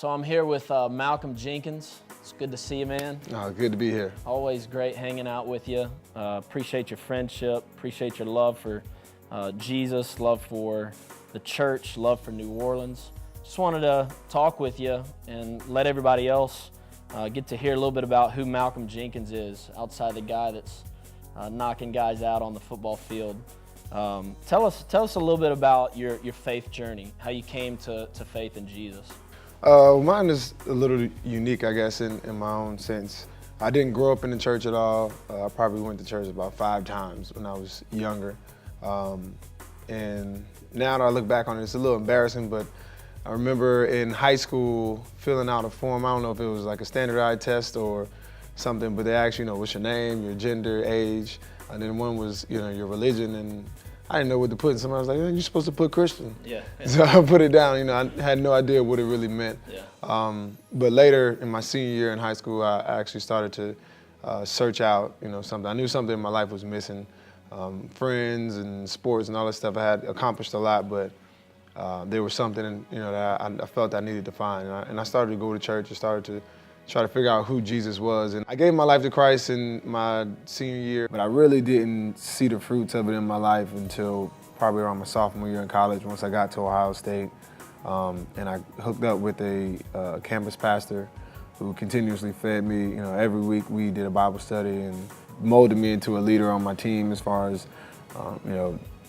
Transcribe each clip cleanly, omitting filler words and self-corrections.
So I'm here with Malcolm Jenkins. It's good to see you, man. Good to be here. Always great hanging out with you. Appreciate your friendship, appreciate your love for Jesus, love for the church, love for New Orleans. Just wanted to talk with you and let everybody else get to hear a little bit about who Malcolm Jenkins is, outside the guy that's knocking guys out on the football field. Tell us a little bit about your faith journey, how you came to faith in Jesus. Mine is a little unique, I guess, in my own sense. I didn't grow up in the church at all. I probably went to church about 5 times when I was younger. And now that I look back on it, it's a little embarrassing, but I remember in high school filling out a form. I don't know if it was like a standardized test or something, but they asked, what's your name, your gender, age, and then one was, your religion, and I didn't know what to put, and somebody was like, you're supposed to put Christian. Yeah. So I put it down, I had no idea what it really meant. Yeah. But later, in my senior year in high school, I actually started to search out, something. I knew something in my life was missing. Friends and sports and all that stuff. I had accomplished a lot, but there was something, that I felt I needed to find. And I started to go to church and started to try to figure out who Jesus was. And I gave my life to Christ in my senior year, but I really didn't see the fruits of it in my life until probably around my sophomore year in college, once I got to Ohio State. And I hooked up with a campus pastor who continuously fed me. Every week we did a Bible study and molded me into a leader on my team as far as,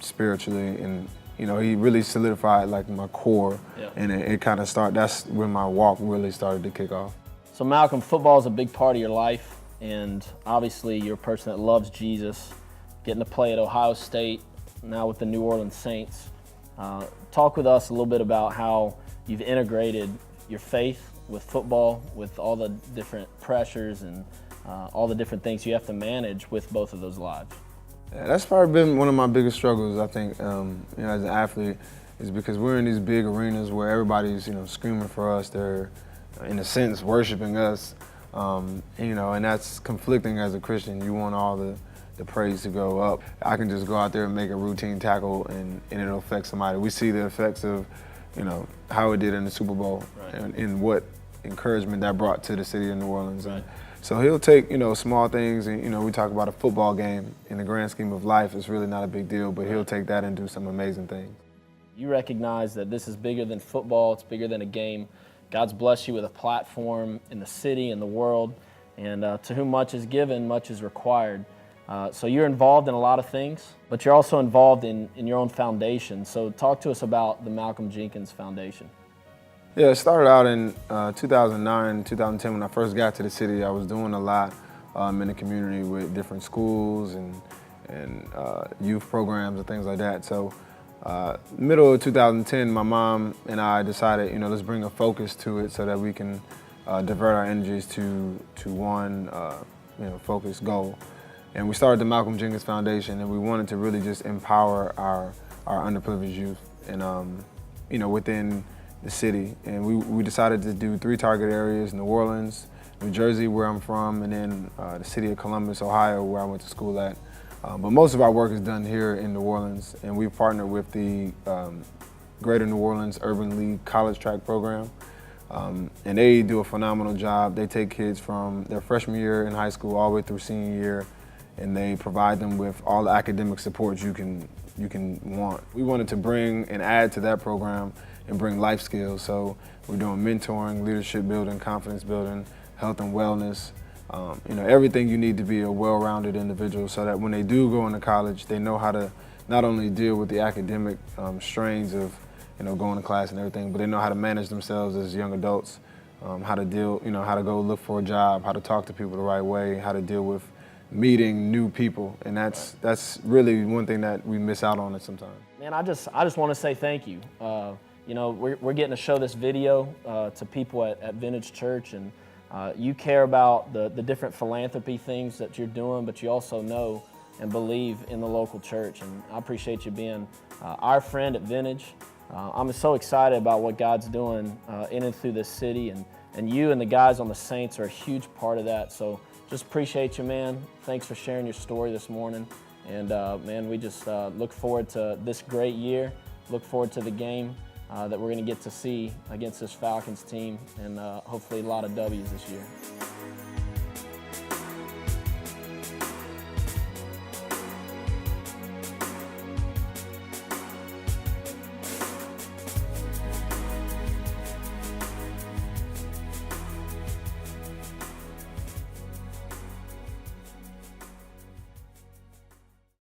spiritually. And, he really solidified like my core. Yeah. And it kind of started, that's when my walk really started to kick off. So Malcolm, football is a big part of your life, and obviously you're a person that loves Jesus, getting to play at Ohio State, now with the New Orleans Saints. Talk with us a little bit about how you've integrated your faith with football, with all the different pressures and all the different things you have to manage with both of those lives. Yeah, that's probably been one of my biggest struggles, I think, as an athlete, is because we're in these big arenas where everybody's, screaming for us. They're, in a sense, worshiping us, and that's conflicting as a Christian. You want all the praise to go up. I can just go out there and make a routine tackle and it'll affect somebody. We see the effects of, how it did in the Super Bowl. Right. And what encouragement that brought to the city of New Orleans. Right. So he'll take, small things and, we talk about a football game. In the grand scheme of life, it's really not a big deal, but he'll take that and do some amazing things. You recognize that this is bigger than football, it's bigger than a game. God's blessed you with a platform in the city and the world, and to whom much is given, much is required. So you're involved in a lot of things, but you're also involved in your own foundation. So talk to us about the Malcolm Jenkins Foundation. Yeah, it started out in 2009, 2010 when I first got to the city. I was doing a lot in the community with different schools and youth programs and things like that. So middle of 2010, my mom and I decided, let's bring a focus to it so that we can divert our energies to one, focused goal. And we started the Malcolm Jenkins Foundation, and we wanted to really just empower our underprivileged youth and, within the city. And we decided to do 3 target areas: New Orleans, New Jersey, where I'm from, and then the city of Columbus, Ohio, where I went to school at. But most of our work is done here in New Orleans, and we've partnered with the Greater New Orleans Urban League College Track Program. And they do a phenomenal job. They take kids from their freshman year in high school all the way through senior year, and they provide them with all the academic support you can want. We wanted to bring and add to that program and bring life skills. So we're doing mentoring, leadership building, confidence building, health and wellness, everything you need to be a well-rounded individual so that when they do go into college, they know how to not only deal with the academic strains of going to class and everything, but they know how to manage themselves as young adults, how to deal, how to go look for a job, how to talk to people the right way, how to deal with meeting new people. And that's really one thing that we miss out on it sometimes. Man, I just want to say thank you. We're getting to show this video to people at Vintage Church, and you care about the different philanthropy things that you're doing, but you also know and believe in the local church. And I appreciate you being our friend at Vintage. I'm so excited about what God's doing in and through this city, and you and the guys on the Saints are a huge part of that. So just appreciate you, man. Thanks for sharing your story this morning. And man, we just look forward to this great year, look forward to the game, that we're going to get to see against this Falcons team, and hopefully a lot of W's this year.